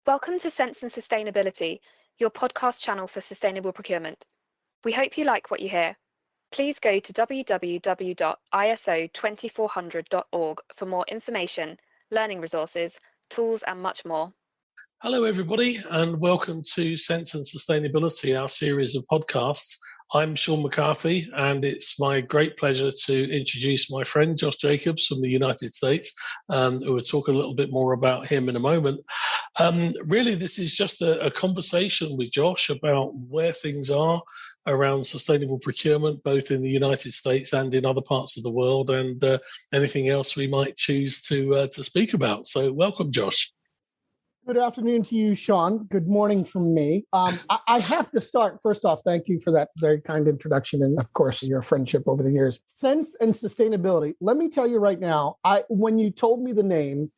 Welcome to Sense and Sustainability, your podcast channel for sustainable procurement. We hope you like what you hear. Please go to www.iso2400.org for more information, learning resources, tools, and much more. Hello, everybody, and welcome to Sense and Sustainability, our series of podcasts. I'm Sean McCarthy, and it's my great pleasure to introduce my friend Josh Jacobs from the United States, and we'll talk a little bit more about him in a moment. Really, this is just a conversation with Josh about where things are around sustainable procurement, both in the United States and in other parts of the world, and anything else we might choose to speak about. So welcome, Josh. Good afternoon to you, Sean. Good morning from me. I have to start, first off, thank you for that very kind introduction and, of course, your friendship over the years. Sense and Sustainability. Let me tell you right now, when you told me the name,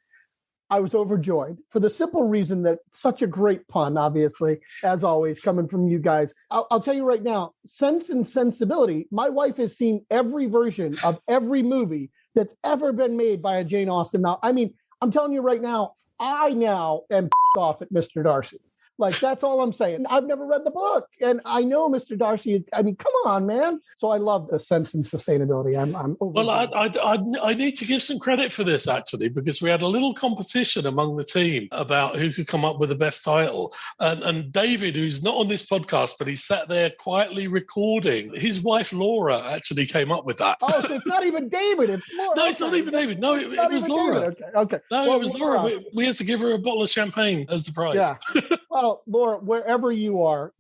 I was overjoyed for the simple reason that such a great pun, obviously, as always, coming from you guys. I'll tell you right now, Sense and Sensibility, my wife has seen every version of every movie that's ever been made by a Jane Austen. Now, I mean, I'm telling you right now, I now am off at Mr. Darcy. Like, that's all I'm saying. I've never read the book, and I know Mr. Darcy. I mean, come on, man. So I love the Sense and Sustainability. I'm well, I need to give some credit for this, actually, because we had a little competition among the team about who could come up with the best title. And David, who's not on this podcast, but he sat there quietly recording, his wife, Laura, actually came up with that. Oh, so it's not even David. It's Laura. No, it's not even David. No, it was Laura. Okay. No, well, it was Laura. We had to give her a bottle of champagne as the prize. Yeah. Well, Laura, wherever you are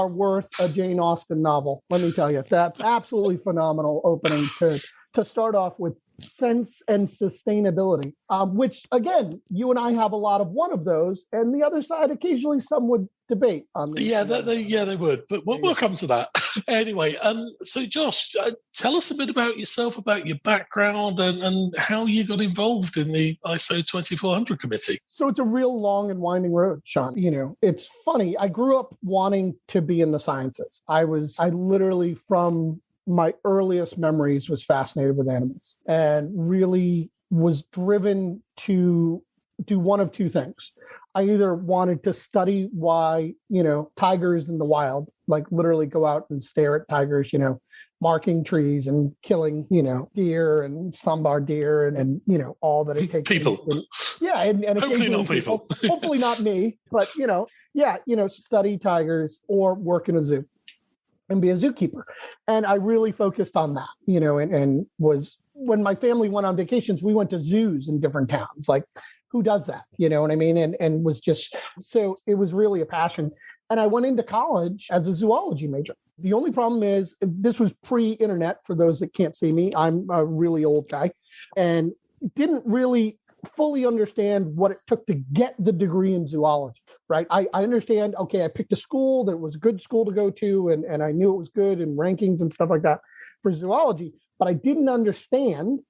worth a Jane Austen novel. Let me tell you, that's absolutely phenomenal opening to start off with Sense and Sustainability, which, again, you and I have a lot of one of those, and the other side, occasionally some would debate on this. Yeah, they would, but we'll come to that. Anyway, so Josh, tell us a bit about yourself, about your background, and how you got involved in the ISO 2400 committee. So it's a real long and winding road, Sean. You know, it's funny. I grew up wanting to be in the sciences. I literally, from my earliest memories, was fascinated with animals and really was driven to do one of two things. I either wanted to study why, tigers in the wild, like literally go out and stare at tigers, marking trees and killing, deer and sambar deer and all that it takes. People. And hopefully not people. Hopefully not me, but, study tigers or work in a zoo and be a zookeeper. And I really focused on that, and was, when my family went on vacations, we went to zoos in different towns. Like, who does that? You know what I mean? And was just, so it was really a passion. And I went into college as a zoology major. The only problem is this was pre-internet, for those that can't see me. I'm a really old guy and didn't really fully understand what it took to get the degree in zoology, right? I understand, okay, I picked a school that was a good school to go to, and I knew it was good in rankings and stuff like that for zoology. But I didn't understand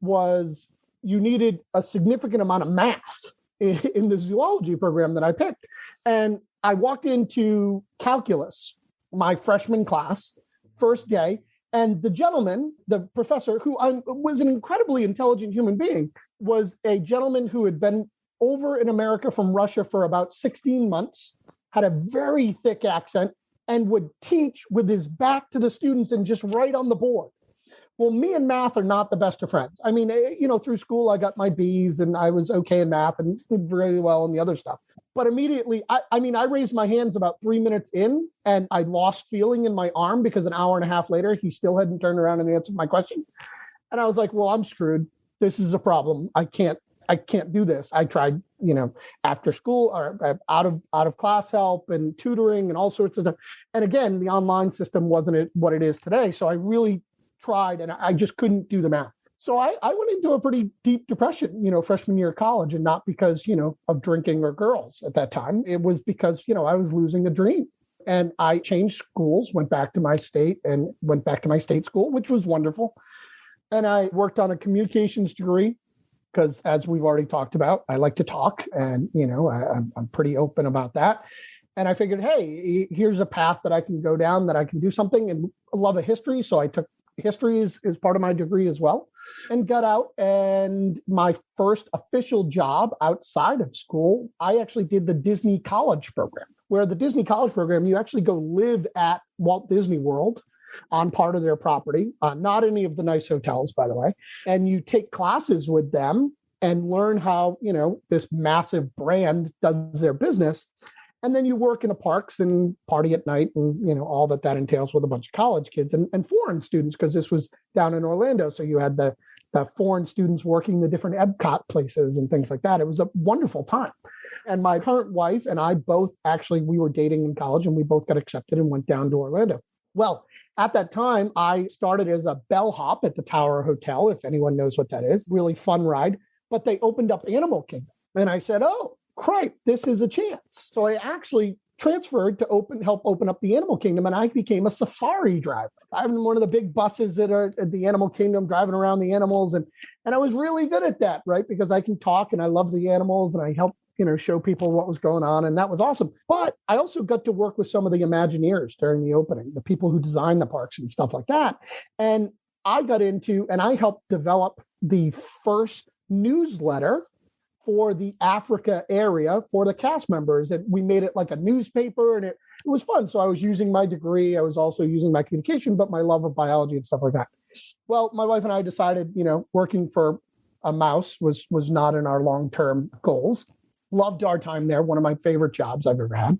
was you needed a significant amount of math in the zoology program that I picked. And I walked into calculus, my freshman class, first day, and the gentleman, the professor, who was an incredibly intelligent human being, was a gentleman who had been over in America from Russia for about 16 months, had a very thick accent, and would teach with his back to the students and just write on the board. Well, me and math are not the best of friends. I mean, through school, I got my B's and I was okay in math and did very well in the other stuff. But immediately, I raised my hands about 3 minutes in and I lost feeling in my arm because an hour and a half later, he still hadn't turned around and answered my question. And I was like, well, I'm screwed. This is a problem. I can't do this. I tried, after school or out of class help and tutoring and all sorts of stuff. And again, the online system wasn't what it is today. So I really tried and I just couldn't do the math. So I went into a pretty deep depression, freshman year of college, and not because, of drinking or girls at that time. It was because, I was losing a dream. And I changed schools, went back to my state school, which was wonderful. And I worked on a communications degree because, as we've already talked about, I like to talk and, I'm pretty open about that. And I figured, hey, here's a path that I can go down, that I can do something, and I love a history. So I took history is part of my degree as well. and got out. And my first official job outside of school, I actually did the Disney College program, where the Disney College program, you actually go live at Walt Disney World on part of their property, not any of the nice hotels, by the way. And you take classes with them and learn how, this massive brand does their business. And then you work in the parks and party at night and, all that entails with a bunch of college kids and foreign students, because this was down in Orlando. So you had the foreign students working the different Epcot places and things like that. It was a wonderful time. And my current wife and I both we were dating in college, and we both got accepted and went down to Orlando. Well, at that time, I started as a bellhop at the Tower Hotel, if anyone knows what that is. Really fun ride. But they opened up Animal Kingdom. And I said, oh, crap, this is a chance. So I actually transferred to help open up the Animal Kingdom, and I became a safari driver. I'm one of the big buses that are at the Animal Kingdom, driving around the animals. And I was really good at that, right? Because I can talk and I love the animals, and I help show people what was going on. And that was awesome. But I also got to work with some of the Imagineers during the opening, the people who designed the parks and stuff like that. And I got into, and I helped develop the first newsletter for the Africa area for the cast members. And we made it like a newspaper, and it was fun. So I was using my degree. I was also using my communication, but my love of biology and stuff like that. Well, my wife and I decided, working for a mouse was not in our long-term goals. Loved our time there, one of my favorite jobs I've ever had.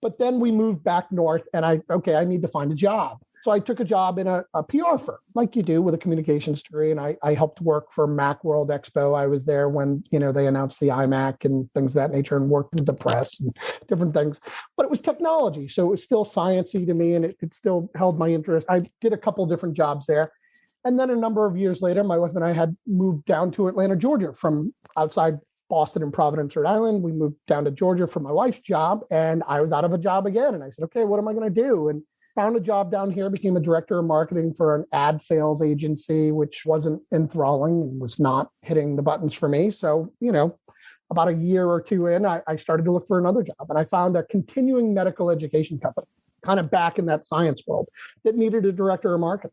But then we moved back north, and I need to find a job. So I took a job in a PR firm, like you do with a communications degree, and I helped work for Macworld Expo. I was there when, they announced the iMac and things of that nature, and worked with the press and different things. But it was technology, so it was still sciencey to me, and it still held my interest. I did a couple different jobs there. And then a number of years later, my wife and I had moved down to Atlanta, Georgia, from outside Boston and Providence, Rhode Island. We moved down to Georgia for my wife's job, and I was out of a job again. And I said, okay, what am I going to do? And found a job down here, became a director of marketing for an ad sales agency, which wasn't enthralling and was not hitting the buttons for me. So, about a year or two in, I started to look for another job, and I found a continuing medical education company, kind of back in that science world, that needed a director of marketing.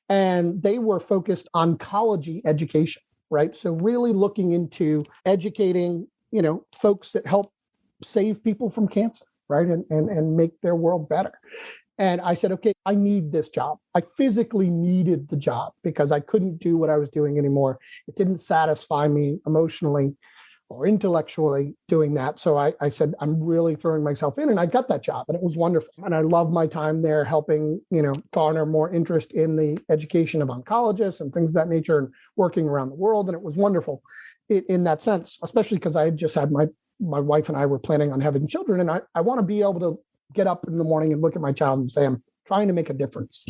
And they were focused on oncology education. Right. So really looking into educating, folks that help save people from cancer, right. And make their world better. And I said, okay, I need this job. I physically needed the job because I couldn't do what I was doing anymore. It didn't satisfy me emotionally or intellectually doing that. So I said, I'm really throwing myself in, and I got that job, and it was wonderful. And I love my time there helping, garner more interest in the education of oncologists and things of that nature, and working around the world. And it was wonderful in that sense, especially because I had just had my wife and I were planning on having children. And I want to be able to get up in the morning and look at my child and say, I'm trying to make a difference.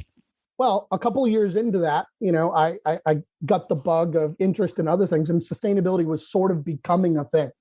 Well, a couple of years into that, I got the bug of interest in other things, and sustainability was sort of becoming a thing.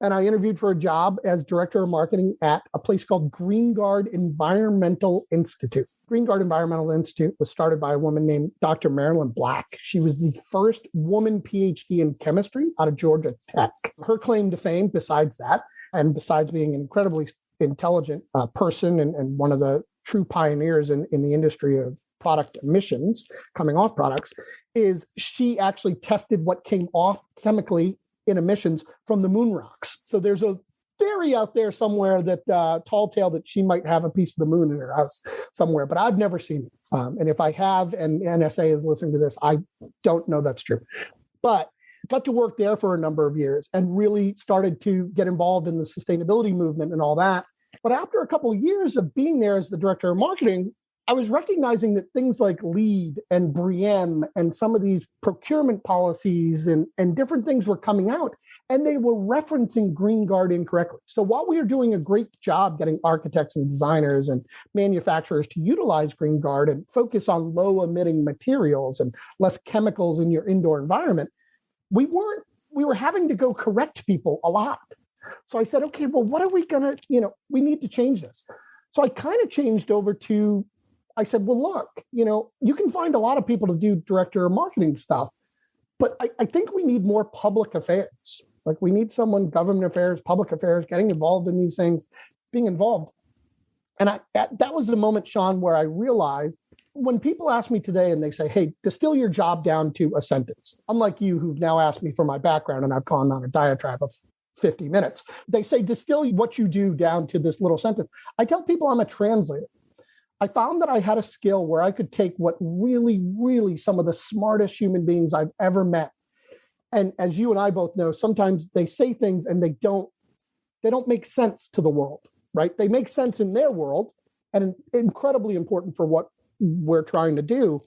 And I interviewed for a job as director of marketing at a place called GreenGuard Environmental Institute. GreenGuard Environmental Institute was started by a woman named Dr. Marilyn Black. She was the first woman PhD in chemistry out of Georgia Tech. Her claim to fame, besides that, and besides being an incredibly intelligent person and one of the true pioneers in the industry of product emissions coming off products, is she actually tested what came off chemically in emissions from the moon rocks. So there's a theory out there somewhere that tall tale that she might have a piece of the moon in her house somewhere, but I've never seen it. And if I have, and NSA is listening to this, I don't know that's true. But got to work there for a number of years and really started to get involved in the sustainability movement and all that. But after a couple of years of being there as the director of marketing, I was recognizing that things like LEED and BREEAM and some of these procurement policies and different things were coming out, and they were referencing GreenGuard incorrectly. So while we are doing a great job getting architects and designers and manufacturers to utilize GreenGuard and focus on low emitting materials and less chemicals in your indoor environment, we were having to go correct people a lot. So I said, okay, well, what are we going to, we need to change this. So I kind of changed over to, I said, well, look, you can find a lot of people to do director of marketing stuff, but I think we need more public affairs. Like we need someone, government affairs, public affairs, getting involved in these things, being involved. And that was the moment, Sean, where I realized when people ask me today and they say, hey, distill your job down to a sentence, unlike you who've now asked me for my background and I've gone on a diatribe of 50 minutes, they say, distill what you do down to this little sentence. I tell people I'm a translator. I found that I had a skill where I could take what really, really some of the smartest human beings I've ever met. And as you and I both know, sometimes they say things and they don't make sense to the world, right? They make sense in their world and incredibly important for what we're trying to do,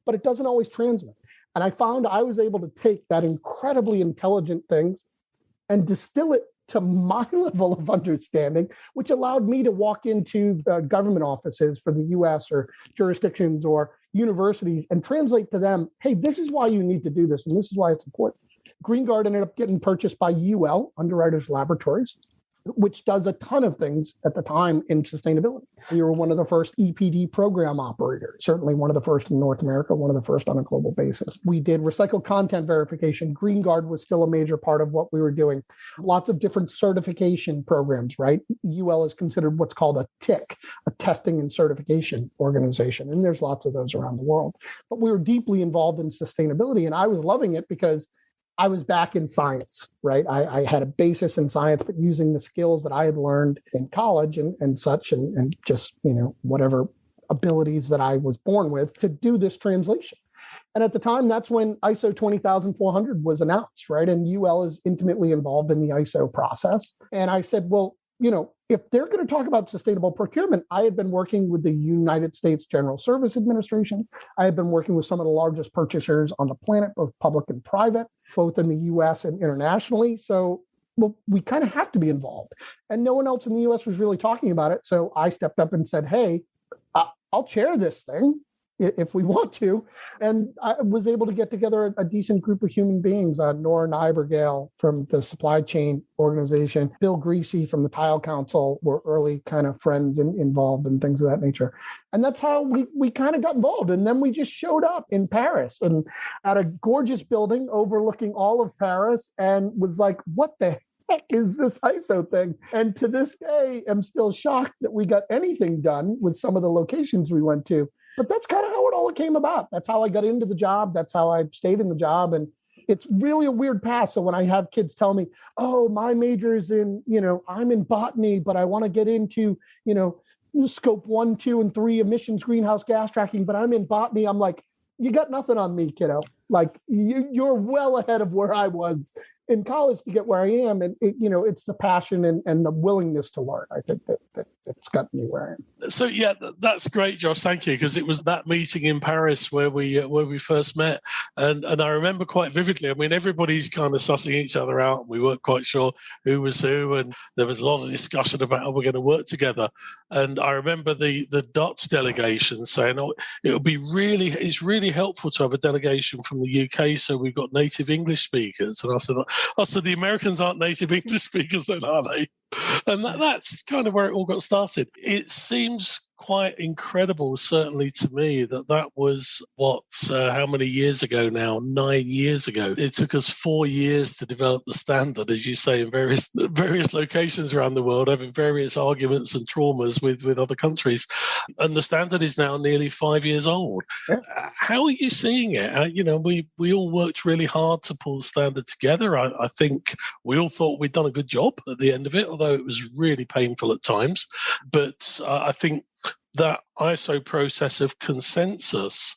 but it doesn't always translate. And I found I was able to take that incredibly intelligent things and distill it to my level of understanding, which allowed me to walk into government offices for the US or jurisdictions or universities and translate to them, hey, this is why you need to do this, and this is why it's important. GreenGuard ended up getting purchased by UL, Underwriters Laboratories, which does a ton of things at the time in sustainability. We were one of the first EPD program operators, certainly one of the first in North America, one of the first on a global basis. We did recycled content verification. GreenGuard was still a major part of what we were doing. Lots of different certification programs, right? UL is considered what's called a TIC, a testing and certification organization. And there's lots of those around the world. But we were deeply involved in sustainability, and I was loving it because I was back in science, right? I had a basis in science, but using the skills that I had learned in college and such, and just, whatever abilities that I was born with to do this translation. And at the time, that's when ISO 20400 was announced, right? And UL is intimately involved in the ISO process. And I said, well, if they're going to talk about sustainable procurement, I had been working with the United States General Service Administration. I had been working with some of the largest purchasers on the planet, both public and private, both in the US and internationally. So, well, we kind of have to be involved. And no one else in the US was really talking about it. So I stepped up and said, hey, I'll chair this thing if we want to. And I was able to get together a decent group of human beings, Nora Nightingale from the supply chain organization, Bill Greasy from the Tile Council were early kind of friends and involved and things of that nature. And that's how we kind of got involved. And then we just showed up in Paris and at a gorgeous building overlooking all of Paris and was like, what the heck is this ISO thing? And to this day, I'm still shocked that we got anything done with some of the locations we went to. But that's kind of how it all came about. That's how I got into the job. That's how I stayed in the job. And it's really a weird path. So when I have kids tell me, oh, my major is in, I'm in botany, but I want to get into, scope 1, 2, and 3 emissions greenhouse gas tracking, but I'm in botany. I'm like, you got nothing on me, kiddo. Like you're well ahead of where I was in college to get where I am. And it's the passion and the willingness to learn. I think that it's got me where I am. So yeah, that's great, Josh. Thank you, because it was that meeting in Paris where we first met, and I remember quite vividly. I mean, everybody's kind of sussing each other out, and we weren't quite sure who was who, and there was a lot of discussion about how we're going to work together. And I remember the Dutch delegation saying, "Oh, it's really helpful to have a delegation from the UK, so we've got native English speakers." And I said, the Americans aren't native English speakers, then, are they? And that's kind of where it all got started. It seems quite incredible, certainly to me, that was how many years ago now? 9 years ago. It took us 4 years to develop the standard, as you say, in various locations around the world, having various arguments and traumas with other countries. And the standard is now nearly 5 years old. Yeah. How are you seeing it? We all worked really hard to pull the standard together. I think we all thought we'd done a good job at the end of it, although it was really painful at times. But I think that ISO process of consensus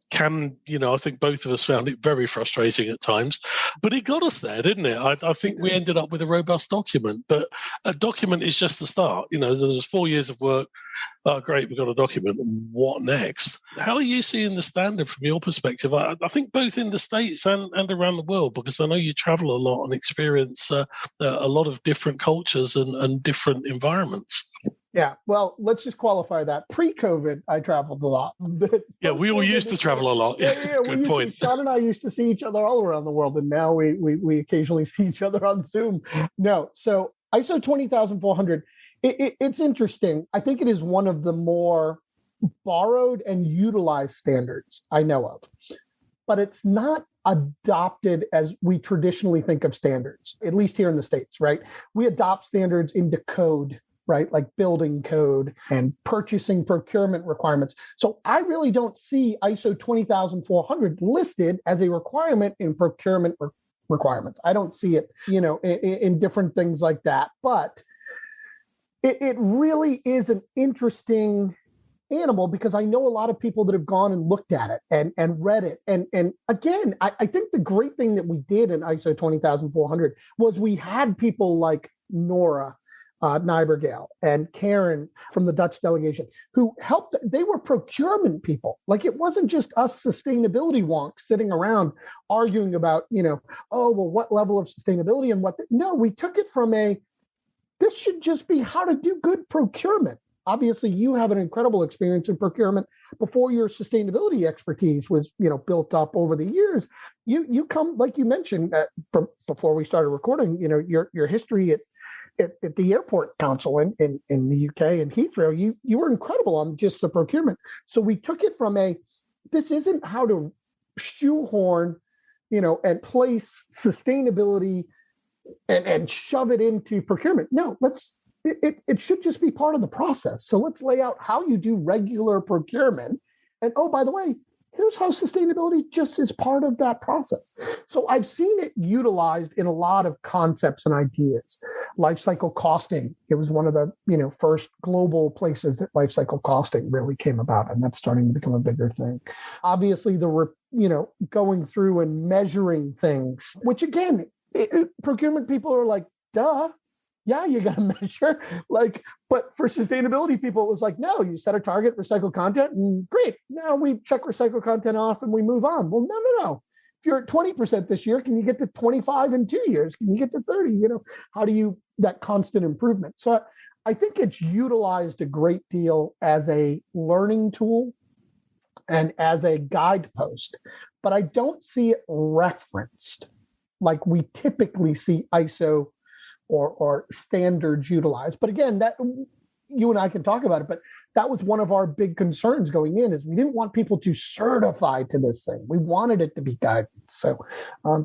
can, I think both of us found it very frustrating at times, but it got us there, didn't it? I think we ended up with a robust document, but a document is just the start. There was 4 years of work. Oh, great, we've got a document. What next? How are you seeing the standard from your perspective? I think both in the States and around the world, because I know you travel a lot and experience a lot of different cultures and different environments. Yeah, well, let's just qualify that. Pre-COVID, I traveled a lot. Yeah, we all used to travel a lot. Yeah, good point. Sean and I used to see each other all around the world, and now we occasionally see each other on Zoom. No, so ISO 20400, it's interesting. I think it is one of the more borrowed and utilized standards I know of, but it's not adopted as we traditionally think of standards, at least here in the States, right? We adopt standards into code, right? Like building code and purchasing procurement requirements. So I really don't see ISO 20400 listed as a requirement in procurement requirements. I don't see it, in different things like that. But it really is an interesting animal, because I know a lot of people that have gone and looked at it and read it. And again, I think the great thing that we did in ISO 20400 was we had people like Nora Nightingale and Karen from the Dutch delegation who helped. They were procurement people. Like, it wasn't just us sustainability wonks sitting around arguing about, what level of sustainability and what. No, we took it from this should just be how to do good procurement. Obviously, you have an incredible experience in procurement before your sustainability expertise was, built up over the years. You come, like you mentioned before we started recording, your history at the Airport Council in the UK and Heathrow. You were incredible on just the procurement. So we took it from this isn't how to shoehorn, and place sustainability and shove it into procurement. No, it should just be part of the process. So let's lay out how you do regular procurement. And oh, by the way, here's how sustainability just is part of that process. So I've seen it utilized in a lot of concepts and ideas. Life cycle costing. It was one of the first global places that life cycle costing really came about, and that's starting to become a bigger thing. Obviously, going through and measuring things, which again, procurement people are like, duh. Yeah, you got to measure. But for sustainability people, it was like, no, you set a target, recycle content, and great. Now we check recycle content off and we move on. Well, no. If you're at 20% this year, can you get to 25 in 2 years? Can you get to 30? How do you, that constant improvement? So I think it's utilized a great deal as a learning tool and as a guidepost, but I don't see it referenced like we typically see ISO or standards utilized. But again, that you and I can talk about it, but that was one of our big concerns going in, is we didn't want people to certify to this thing. We wanted it to be guidance. So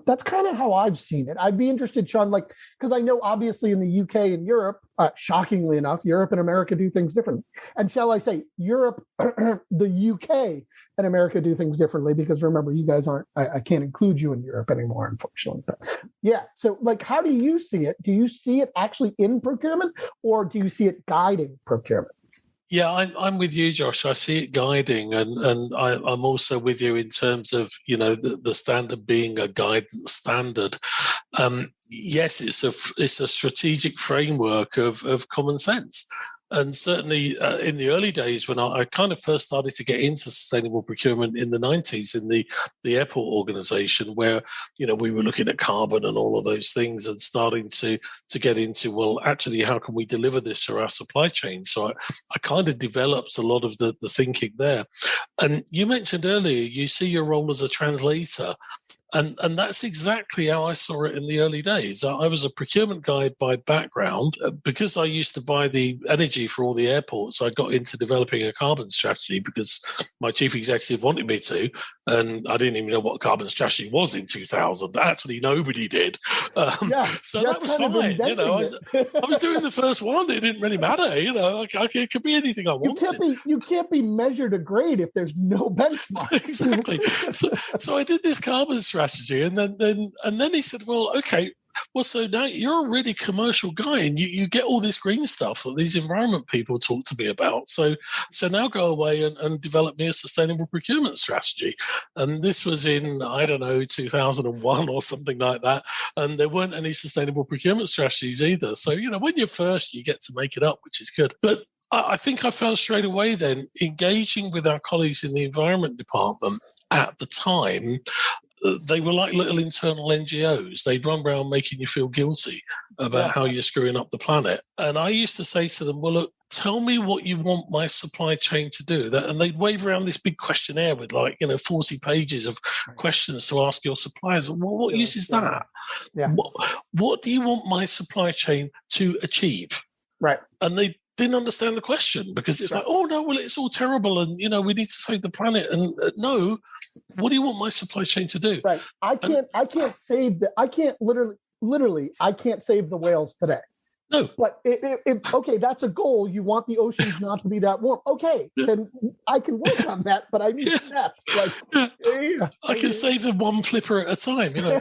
that's kind of how I've seen it. I'd be interested, Sean, because I know obviously in the UK and Europe, shockingly enough, Europe and America do things differently. And shall I say, Europe, the UK and America do things differently, because remember, you guys aren't, I can't include you in Europe anymore, unfortunately. But yeah, so how do you see it? Do you see it actually in procurement, or do you see it guiding procurement? Yeah, I'm with you, Josh. I see it guiding, and I'm also with you in terms of the standard being a guidance standard. Yes, it's a strategic framework of common sense. And certainly in the early days, when I kind of first started to get into sustainable procurement in the 90s in the airport organization, where we were looking at carbon and all of those things, and starting to get into, well, actually, how can we deliver this to our supply chain? So I kind of developed a lot of the thinking there. And you mentioned earlier, you see your role as a translator. And that's exactly how I saw it in the early days. I was a procurement guy by background. Because I used to buy the energy for all the airports, I got into developing a carbon strategy because my chief executive wanted me to. And I didn't even know what carbon strategy was in 2000. Actually, nobody did. So that was fine. I was doing the first one. It didn't really matter. It could be anything I wanted. You can't be measured a grade if there's no benchmark. Exactly. So I did this carbon strategy, and then he said, well, okay, well, so now you're a really commercial guy, and you get all this green stuff that these environment people talk to me about. So now go away and develop me a sustainable procurement strategy. And this was in, 2001 or something like that. And there weren't any sustainable procurement strategies either. So, when you're first, you get to make it up, which is good. But I think I felt straight away then, engaging with our colleagues in the environment department at the time, they were like little internal NGOs. They'd run around making you feel guilty about how you're screwing up the planet. And I used to say to them, well, look, tell me what you want my supply chain to do. And they'd wave around this big questionnaire with 40 pages of questions to ask your suppliers. Well, what use is that? Yeah. What do you want my supply chain to achieve? Right. And they didn't understand the question, because it's like, oh no, well, it's all terrible, and we need to save the planet. And no, what do you want my supply chain to do? Right. I can't save the whales today. No. But okay, that's a goal. You want the oceans not to be that warm. Okay, then I can work on that, but I need steps. Like, I can save them one flipper at a time, you know.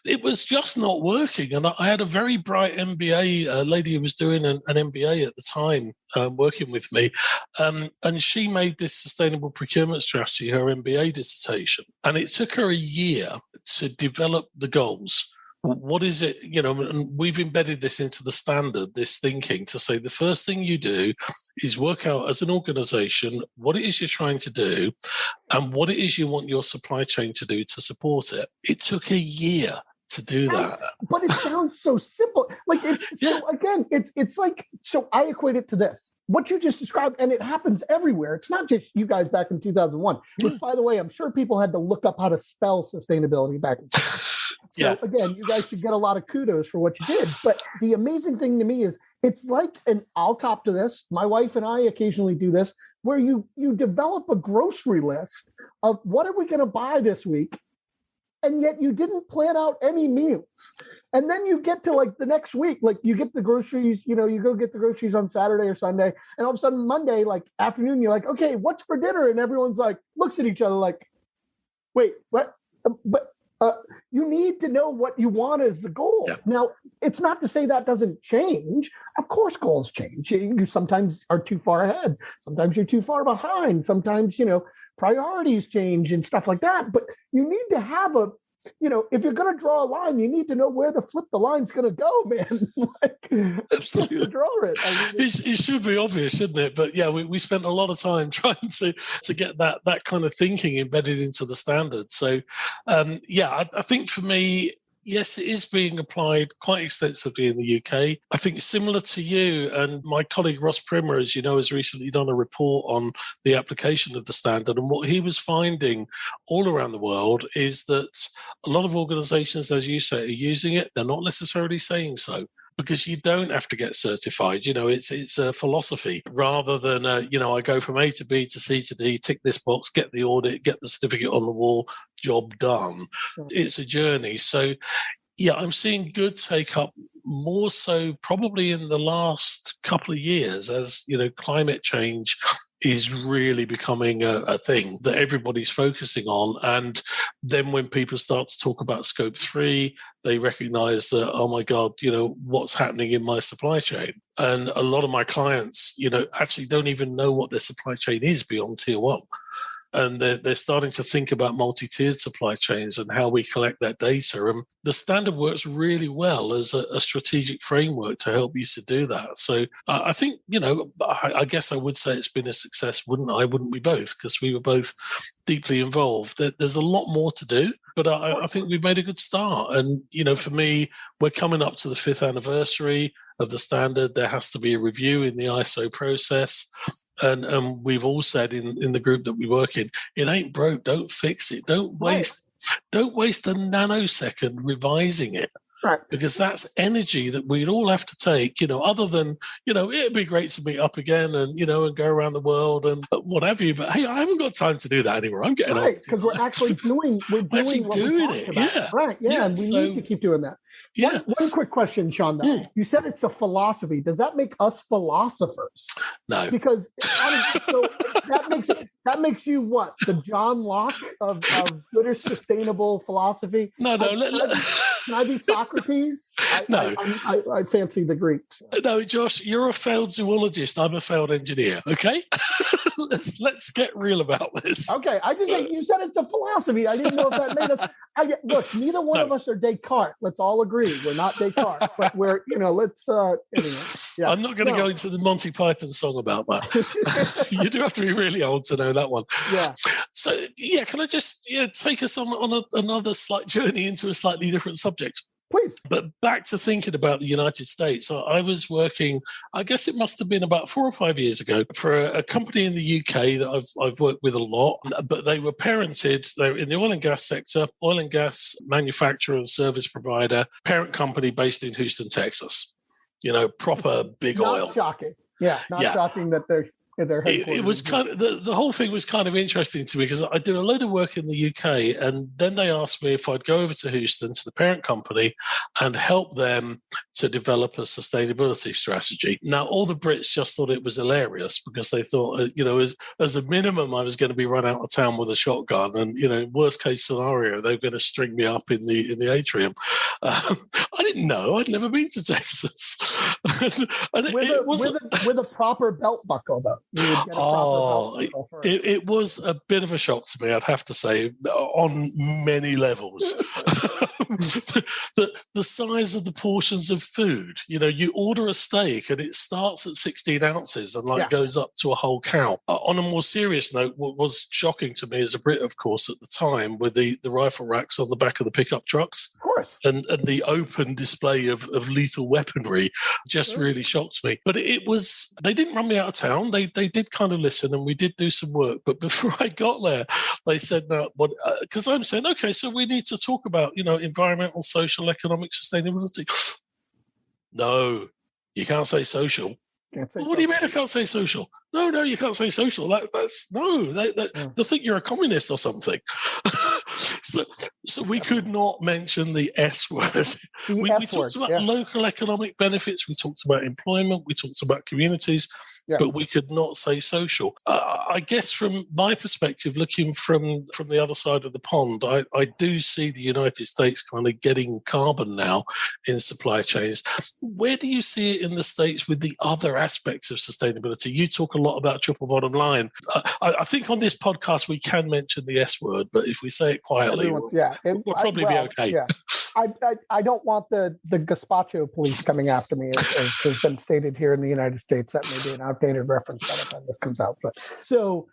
It was just not working. And I had a very bright MBA, a lady who was doing an MBA at the time, working with me. And she made this sustainable procurement strategy her MBA dissertation. And it took her a year to develop the goals. What is it, you know, and we've embedded this into the standard, this thinking to say the first thing you do is work out as an organization what it is you're trying to do and what it is you want your supply chain to do to support it. It took a year to do that. But it sounds so simple. Like it's like, so I equate it to this. What you just described, and it happens everywhere. It's not just you guys back in 2001. Which, by the way, I'm sure people had to look up how to spell sustainability back in 2001. So again, you guys should get a lot of kudos for what you did. But the amazing thing to me is it's like, and I'll cop to this, my wife and I occasionally do this, where you develop a grocery list of what are we going to buy this week? And yet you didn't plan out any meals. And then you get to like the next week, like you get the groceries, you know, you go get the groceries on Saturday or Sunday. And all of a sudden Monday, like afternoon, you're like, okay, what's for dinner? And everyone's like, looks at each other like, wait, what? But you need to know what you want as the goal. Yeah. Now, it's not to say that doesn't change. Of course, goals change. You sometimes are too far ahead. Sometimes you're too far behind. Sometimes, you know, priorities change and stuff like that. But you need to have a, you know, if you're going to draw a line, you need to know where the flip the line's going to go, man. Like, absolutely. Draw it. I mean, it should be obvious, shouldn't it? But yeah, we spent a lot of time trying to get that kind of thinking embedded into the standard. So, I think for me, yes, it is being applied quite extensively in the UK. I think similar to you and my colleague Ross Primer, as you know, has recently done a report on the application of the standard. And what he was finding all around the world is that a lot of organizations, as you say, are using it. They're not necessarily saying so, because you don't have to get certified. You know, it's a philosophy rather than, I go from A to B to C to D, tick this box, get the audit, get the certificate on the wall, job done. It's a journey. So, yeah, I'm seeing good take up more so probably in the last couple of years as, you know, climate change is really becoming a thing that everybody's focusing on. And then when people start to talk about scope 3, they recognize that, oh my God, you know, what's happening in my supply chain? And a lot of my clients, you know, actually don't even know what their supply chain is beyond tier 1. And they're starting to think about multi-tiered supply chains and how we collect that data. And the standard works really well as a strategic framework to help you to do that. So I think, you know, I guess I would say it's been a success, wouldn't I? Wouldn't we both? Because we were both deeply involved. There's a lot more to do, but I think we've made a good start. And, you know, for me, we're coming up to the 5th anniversary of the standard. There has to be a review in the ISO process. And we've all said in the group that we work in, it ain't broke, don't fix it. Don't waste a nanosecond revising it. Right. Because that's energy that we'd all have to take, you know, other than, you know, it'd be great to meet up again and, you know, and go around the world and what have you. But hey, I haven't got time to do that anymore. I'm getting right, because we're actually doing what it. Yeah. Right. Yeah. And we need to keep doing that. Yeah. One quick question, Sean. You said it's a philosophy. Does that make us philosophers? No. Because that makes you what? The John Locke of British sustainable philosophy? No. Can I be Socrates? No. I fancy the Greeks. No, Josh, you're a failed zoologist. I'm a failed engineer. Okay. Let's get real about this. Okay. You said it's a philosophy. I didn't know if that made us. Look, neither one of us are Descartes. Let's all agree we're not Descartes, but we're, you know, let's. Anyway, yeah. I'm not going to go into the Monty Python song about that. You do have to be really old to know that one. Yeah. So, yeah, can I just take us on another slight journey into a slightly different subject? Please. But back to thinking about the United States. I was working, I guess it must have been about 4 or 5 years ago, for a company in the UK that I've worked with a lot, but they were parented, they were in the oil and gas sector, oil and gas manufacturer and service provider, parent company based in Houston, Texas. You know, proper big oil. Not shocking. Yeah, not shocking that they're at their It headquarters. was kind of the whole thing was kind of interesting to me because I did a load of work in the UK, and then they asked me if I'd go over to Houston to the parent company and help them to develop a sustainability strategy. Now, all the Brits just thought it was hilarious because they thought, as a minimum, I was going to be run out of town with a shotgun, and worst case scenario, they were going to string me up in the atrium. I didn't know; I'd never been to Texas, and with a proper belt buckle, though. You would get a proper belt buckle for it. It was a bit of a shock to me, I'd have to say, on many levels. The size of the portions of food. You order a steak and it starts at 16 ounces and goes up to a whole cow. On a more serious note, what was shocking to me as a Brit, of course, at the time, were the rifle racks on the back of the pickup trucks. Of course. And the open display of lethal weaponry just really shocked me. But they didn't run me out of town. They did kind of listen, and we did do some work. But before I got there, they said, no, because I'm saying, okay, so we need to talk about, environmental, social, economic sustainability. No, you can't say social. What do you mean I can't say social? No, you can't say social. They think you're a communist or something. So we could not mention the S word. We talked about local economic benefits. We talked about employment. We talked about communities, but we could not say social. I guess from my perspective, looking from the other side of the pond, I do see the United States kind of getting carbon now in supply chains. Where do you see it in the States with the other aspects of sustainability? You talk a lot about triple bottom line. I think on this podcast we can mention the S word, but if we say it quietly, we'll probably be okay. Yeah. I don't want the gazpacho police coming after me, as has been stated here in the United States. That may be an outdated reference by the time this comes out. But so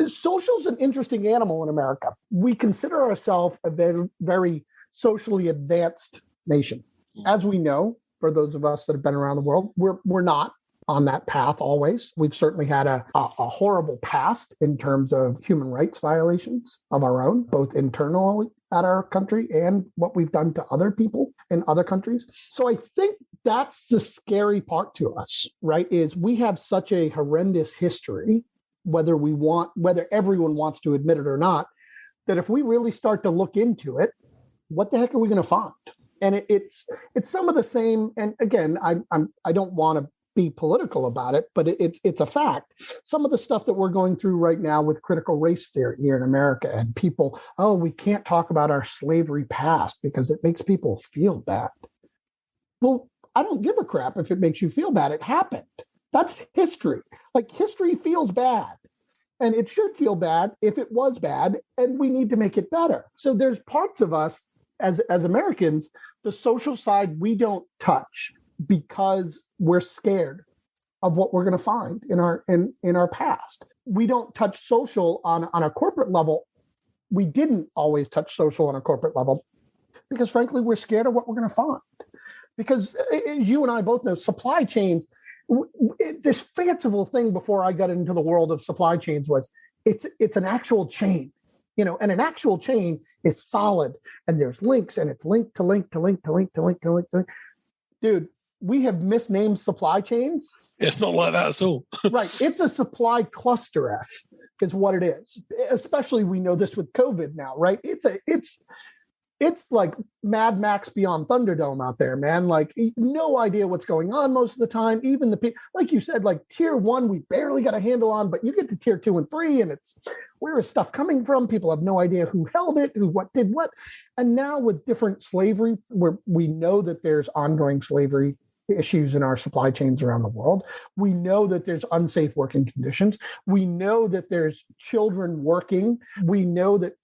social's an interesting animal in America. We consider ourselves a very, very socially advanced nation. As we know, for those of us that have been around the world, we're not on that path always. We've certainly had a horrible past in terms of human rights violations of our own, both internally at our country and what we've done to other people in other countries. So I think that's the scary part to us, right? Is we have such a horrendous history, whether everyone wants to admit it or not, that if we really start to look into it, what the heck are we going to find? And it's some of the same. And again, I don't want to be political about it, but it's a fact. Some of the stuff that we're going through right now with critical race theory here in America, and people, we can't talk about our slavery past because it makes people feel bad. Well, I don't give a crap if it makes you feel bad. It happened. That's history. Like, history feels bad, and it should feel bad if it was bad, and we need to make it better. So there's parts of us as Americans, the social side we don't touch because we're scared of what we're going to find in our past. We don't touch social on a corporate level. We didn't always touch social on a corporate level because, frankly, we're scared of what we're going to find. Because, as you and I both know, supply chains, this fanciful thing before I got into the world of supply chains was it's an actual chain, and an actual chain is solid, and there's links, and it's link to link to link to link to link to link to link. Dude, we have misnamed supply chains. It's not like that at all. Right. It's a supply cluster F is what it is. Especially we know this with COVID now, right? It's like Mad Max Beyond Thunderdome out there, man. Like, no idea what's going on most of the time. Even like you said, like tier 1, we barely got a handle on, but you get to tier 2 and 3 and it's, where is stuff coming from? People have no idea who held it, what did what. And now with different slavery, where we know that there's ongoing slavery issues in our supply chains around the world. We know that there's unsafe working conditions. We know that there's children working. We know that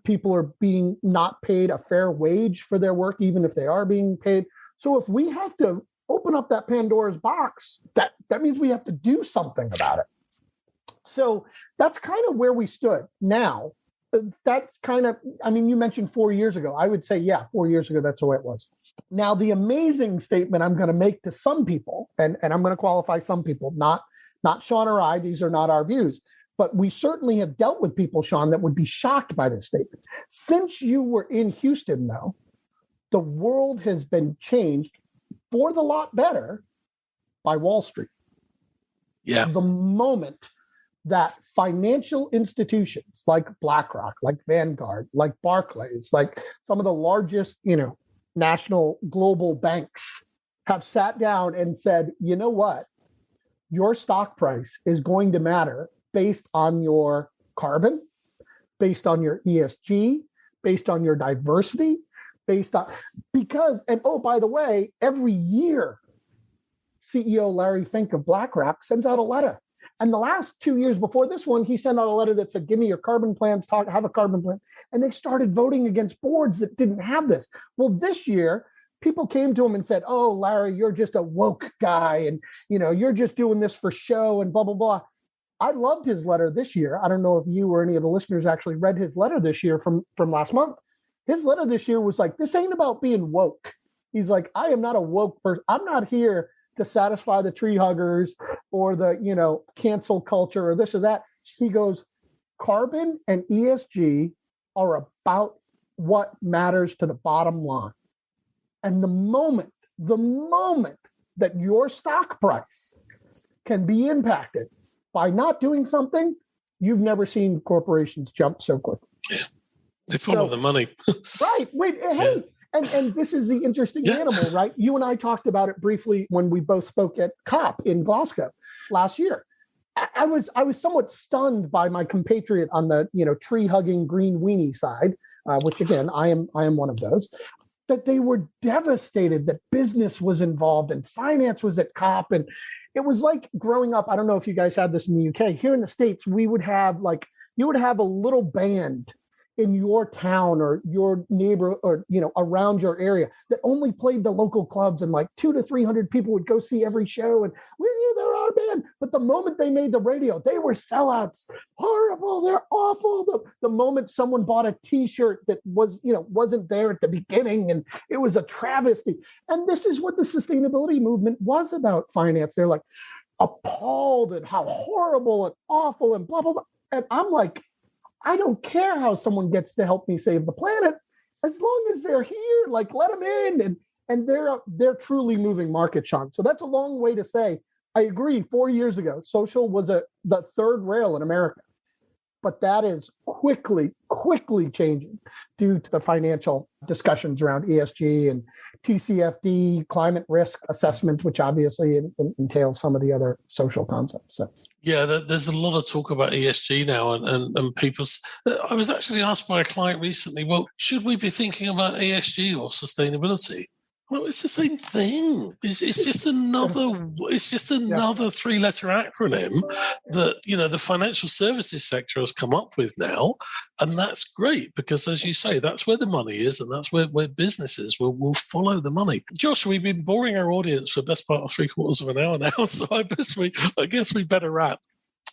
people are being not paid a fair wage for their work, even if they are being paid. So if we have to open up that Pandora's box, that means we have to do something about it. So that's kind of where we stood. Now, that's kind of, you mentioned 4 years ago. I would say, 4 years ago, that's the way it was. Now, the amazing statement I'm going to make to some people, and I'm going to qualify some people, not Sean or I, these are not our views, but we certainly have dealt with people, Sean, that would be shocked by this statement. Since you were in Houston, though, the world has been changed for the lot better by Wall Street. Yeah. The moment that financial institutions like BlackRock, like Vanguard, like Barclays, like some of the largest, national global banks have sat down and said, you know what? Your stock price is going to matter based on your carbon, based on your ESG, based on your diversity, and oh, by the way, every year, CEO Larry Fink of BlackRock sends out a letter. And the last 2 years before this one, he sent out a letter that said, give me your carbon plans, have a carbon plan. And they started voting against boards that didn't have this. Well, this year, people came to him and said, oh, Larry, you're just a woke guy. And, you're just doing this for show and blah, blah, blah. I loved his letter this year. I don't know if you or any of the listeners actually read his letter this year from last month. His letter this year was like, this ain't about being woke. He's like, I am not a woke person. I'm not here to satisfy the tree huggers or the, cancel culture or this or that. He goes, carbon and ESG are about what matters to the bottom line. And the moment that your stock price can be impacted by not doing something, you've never seen corporations jump so quickly. Yeah. They follow the money. Right. Wait, hey. And this is the interesting animal, right? You and I talked about it briefly when we both spoke at COP in Glasgow last year. I was somewhat stunned by my compatriot on the tree hugging green weenie side, which again I am one of those. That they were devastated that business was involved and finance was at COP, and it was like growing up. I don't know if you guys had this in the UK. Here in the States, we would have you would have a little band in your town or your neighbor or, around your area that only played the local clubs, and like 200 to 300 people would go see every show. And they're our band. But the moment they made the radio, they were sellouts. Horrible. They're awful. The moment someone bought a t-shirt that wasn't there at the beginning, and it was a travesty. And this is what the sustainability movement was about finance. They're like appalled at how horrible and awful and blah, blah, blah. And I'm like, I don't care how someone gets to help me save the planet, as long as they're here. Like, let them in, and they're truly moving market, Sean. So that's a long way to say I agree. 4 years ago, social was the third rail in America, but that is quickly changing due to the financial discussions around ESG and TCFD, climate risk assessments, which obviously entails some of the other social concepts. So. Yeah, there's a lot of talk about ESG now, and people. I was actually asked by a client recently, well, should we be thinking about ESG or sustainability? Well, it's the same thing. It's just another. It's just another three-letter acronym that the financial services sector has come up with now, and that's great because, as you say, that's where the money is, and that's where businesses will follow the money. Josh, we've been boring our audience for the best part of 3/4 of an hour now, so I guess we better wrap.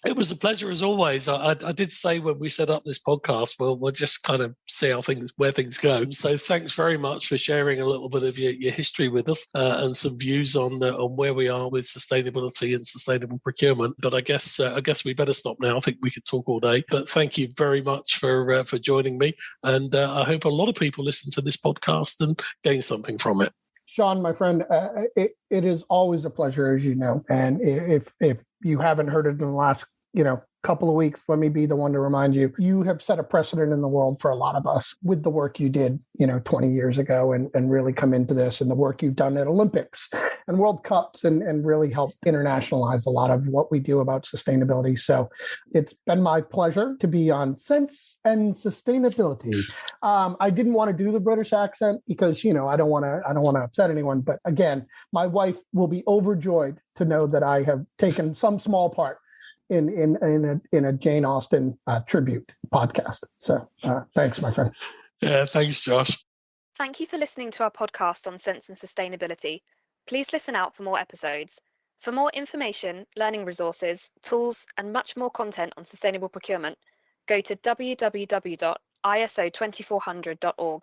It was a pleasure as always. I did say when we set up this podcast, well, we'll just kind of see where things go. So thanks very much for sharing a little bit of your history with us and some views on where we are with sustainability and sustainable procurement. But I guess we better stop now. I think we could talk all day. But thank you very much for joining me, and I hope a lot of people listen to this podcast and gain something from it. Sean, my friend, it is always a pleasure, as you know. And if you haven't heard it in the last couple of weeks, let me be the one to remind you, you have set a precedent in the world for a lot of us with the work you did, 20 years ago and really come into this, and the work you've done at Olympics and World Cups and really helped internationalize a lot of what we do about sustainability. So it's been my pleasure to be on Sense and Sustainability. I didn't want to do the British accent because, I don't want to upset anyone. But again, my wife will be overjoyed to know that I have taken some small part in a Jane Austen tribute podcast. So thanks, my friend. Yeah, thanks, Josh. Thank you for listening to our podcast on Sense and Sustainability. Please listen out for more episodes. For more information, learning resources, tools, and much more content on sustainable procurement, go to www.iso2400.org.